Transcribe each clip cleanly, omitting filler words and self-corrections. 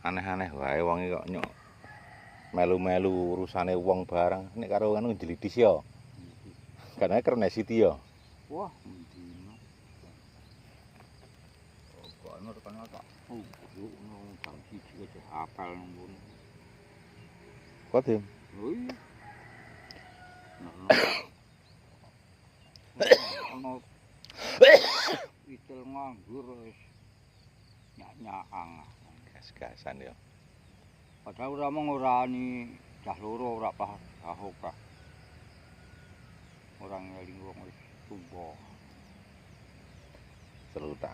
Aneh-aneh wae wong iki kok nyok melu-melu urusane wong barang nek karo anu jlidis ya. Karena karena Siti ya. Wah, mendino. Kok ana rekan tak. Oh, yo nang jam 1 aja hafal nang. Kodim. Oh iya. Ono itil nganggur wis nyak-nyakang. Gas-gasan ya. Padahal ora mung ngurani dah loro ora pahokah. Orang ngeling wong wis tuwa. Seru ta.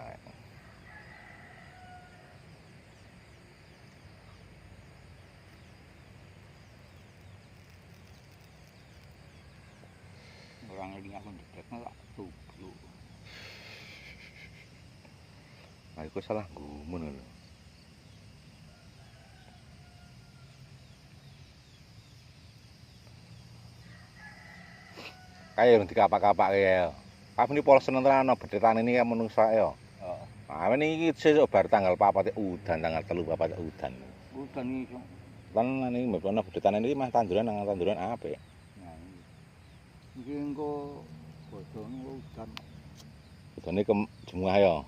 Orang ngeling aku ndekne tak tubluk. Nah, iku salah gumun lho. Kaya yang dikapak-kapak ya. Apa ini polos tenan ana bedhetan ini kan menungsa ya. Heeh. Nah, ini sesuk bar tanggal 4 udan, tanggal 3 4 udan. Udan iso. Lan ini mbok ana bedhetan ini mah tanduran apik. Nah, iki engko bodone udan. Udane jumuah ya.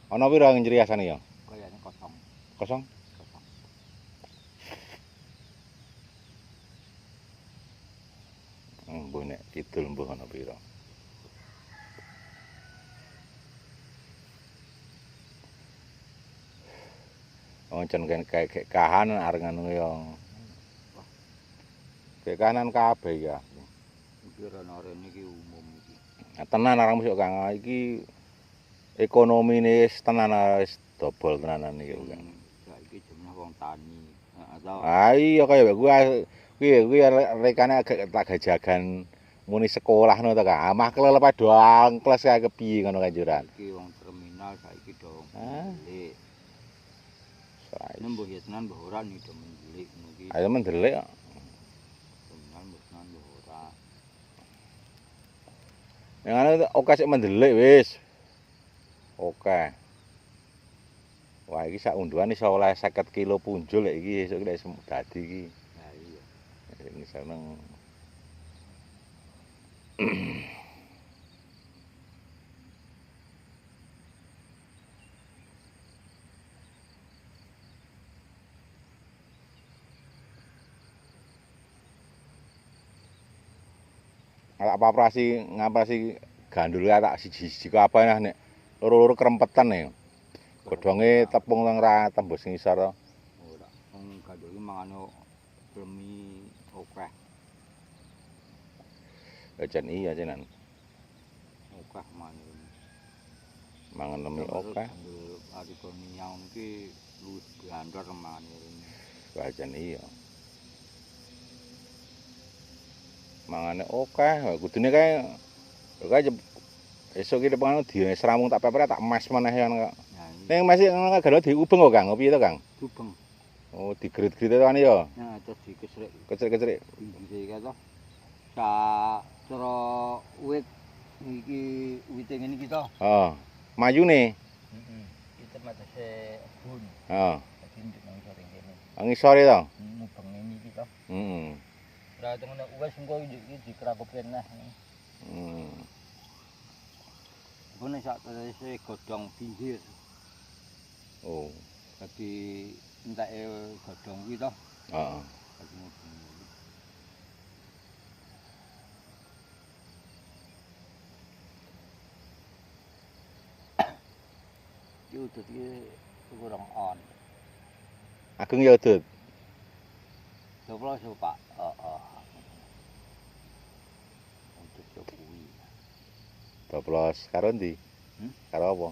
Ana pira njriasane ya? Kayane kosong. Kosong. Kosong. Mbuh nek kidul mbuh ana pira. Oncen kayak kahanan areng anu ya. Kayak kahanan kabeh ya. Iki ana rene iki umum iki. Nah, tenan arang mesti Kang iki ekonomine wis tenan wis dobol tenanan iki Kang. Saiki jenenge wong tani. Heeh. Ah iya kaya kuwi rekane agak tak gajagan muni sekolah ngono to Kang. Amah kelelep doang kelas kae kepiye ngono kanjuran. Iki wong terminal saiki dong. Ndelik. Saiki Mbuh ya tenan mbuh ora nih do mendelik ngono iki. ayo mendelik kok. Terminal mbuh tenan mbuh ora. Yang anu oke sik mendelik wis. Oke. Wah iki sak unduan iso oleh 50 kilo punjul lek iki esuk lek dadi iki. Nah iya. Ini seneng. Apa operasi ngapasi gandul tak siji-siji kok apa nah nek loro-loro krempetan ya. Godhonge tepung nang ra tembus ngisor. Ora. Wong gandul iki mangane lemi akeh. Jan iya cenan. Akeh mangan. Mangan lemi akeh. Ari koni nyaun iki luwih gandor mangane rene. Jan iya. Mangane akeh, kudune kae esuk iki depan diseramung tak peper tak mes meneh ya. Nah, Ning masih ngono galo diubeng kok Kang, piye to Kang? dubeng. Oh, digrit-grit kan ya. Nah, terus dikesrek Kecrik-kecrik. pinggire iki to. Sa cara wit iki wite ngene iki to. Heeh. Mayune. Heeh. Iki matese bun. Heeh. Dadi ndek nang sore kene. Ngisore to? Mubeng ngene iki to. Heeh. Lah temen wis engko iki dikrakoke neh. Iku nek sak terese godhong pinggir. Oh. Dadi enteke godhong kuwi to. Heeh. Dadi mubeng. Iki udut iki kurang on. Ageng ya udut. 12 Pak. Heeh. Udut yo kuwi. 12 karo ndi? Karo apa?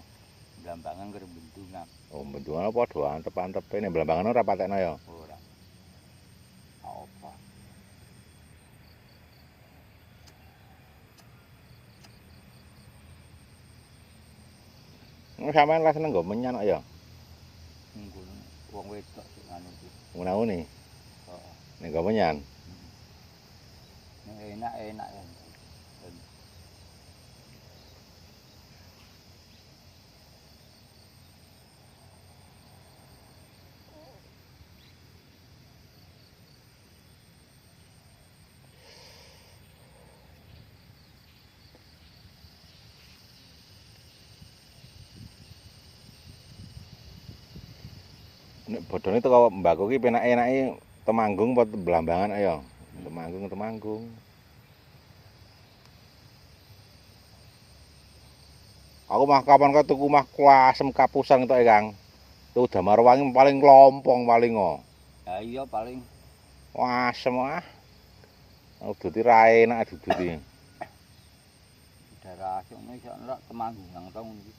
Blambangan karo bendungan. Oh, bendungan padha antep-antepe nek blambangan ora patekno ya. Ora. Apa? Sampeyan lah seneng nggo menyan kok ya. Nggon wong wedok sing anu iki. Ngene-ngene. Heeh. Nek nggo menyan. Nek enak-enak ya. nek bodhone teko mbako ki penake Temanggung apa Blambangan ayo. Temanggung. Aku mah kapan ka tuku mah kuasem kapusan tok e, Kang. Tuh Damarwangi paling lompong paling Ya iya paling asem ah. Duduti ra enak duduti. daerah sono iso nek Temanggung nang tong iki.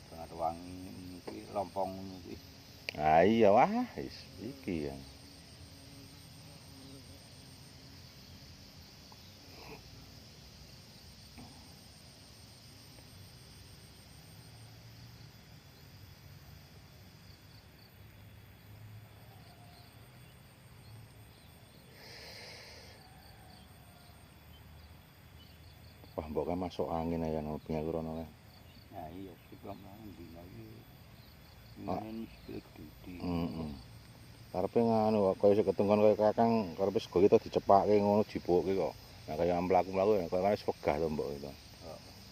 Damarwangi iki lompong iki. Ah iya wah wis iki ya. Wah, mbok kan masuk angin ya nang pinggir rono kan. Ya iya sebab mau ndi lagi. Ah. Ini spek dudi. Heeh. Karepe nganu kaya sing ketungkon kaya Kakang karepe sego kita dicepake ngono dibuke kok. Nah kaya mlaku-mlaku ya kaya wis wegah to mbok itu.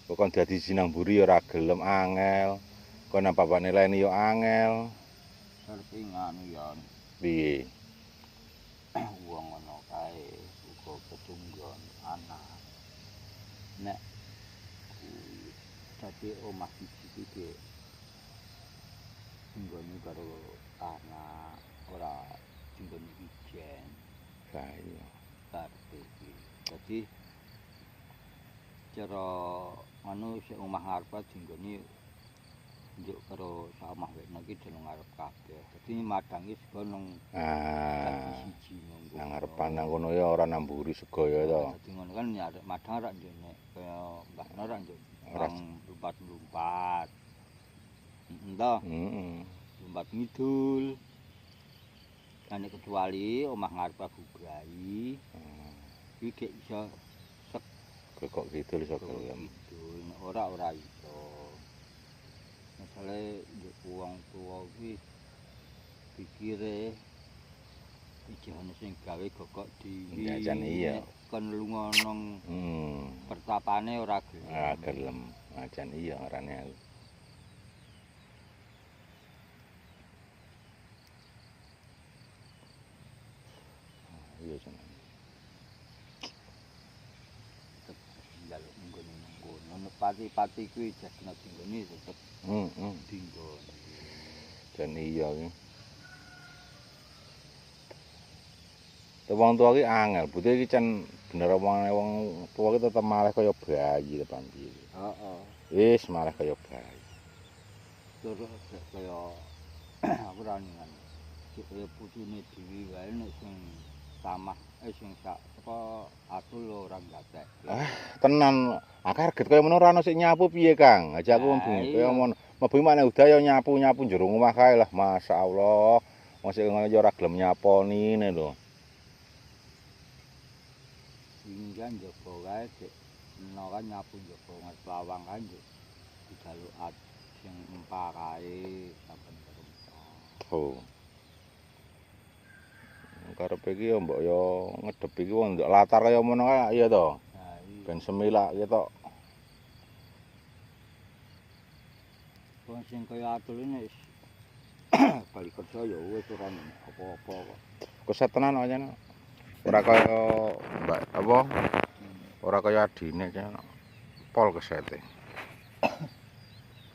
Kok kon dadi sinamburi ya ora gelem angel. Kon nang bapak nileni ya angel. Karepe nganu ya Piye? wong ngono kae uga ketunggon anak. Nek dadi omah siji iki tinggone karo anak ora tinggone ijen Lah iya. karepe iki. Dadi cara anu sik omah ngarep tinggone njuk karo sak omah wekno iki jeneng ngarep kabeh. Dadi madangi sego nang Ah, siji nunggu. nang ngarepan nang kono ya ora namburi sego ya to. Dadi ngono kan nyarek madang rak njene kaya Mbah Nur rak njuk Ora. lumpat-lumpat. Entah, Heeh. lumpat ngidul. Kan kecuali omah ngarep Abu Brai, iki gek iso Kok gitu iso gelem. ngidul, nek ora iso. Masale njuk wong tuwa kuwi pikire iki ana sing gawe gogok dhewe. Jajan iya. Kon lunga nang Hmm. pertapane ora gelem. Ah gelem. Ajan iya ngarane aku. Iya jeneng. Njaluk nggone nang kono. Nek pati-pati kuwi jasna dinggone tetep Heeh. dinggone. Jan iya ki. Wong tuwa ki angel, butuh iki can bener wong tuwa ki tetep malih kaya bayi tepan piye. Heeh. Wis malih kaya bayi. Terus kaya aku ra ningan. Sik kaya pucune dhewe wae nek sing tamah sing sak apa atul ora gatek. Tenan, kaget kaya ngono ora ono sing nyapu piye, Kang? Aja aku bengi kaya ngono. Mlebu maneh udah ya nyapu-nyapu jero omah kae lah, masyaallah. Wong sing ngono ya ora gelem nyaponi ne lho. Hingga njaba wae sik eno kan nyapu njaba ngarep lawang kan yo dijaluk sing empah kae saben perempat. Oh. Karepe iki ya mbok ya ngedep iki wong nduk latar kaya ngono kae ya to. Nah, iya. Ben semilak ketok. Wong sing kaya atul ini balik kerja ya wis ora apa-apa kok. Keset tenan kok jan. Ora kaya mbak apa? Ora kaya adine jan. Pol kesete.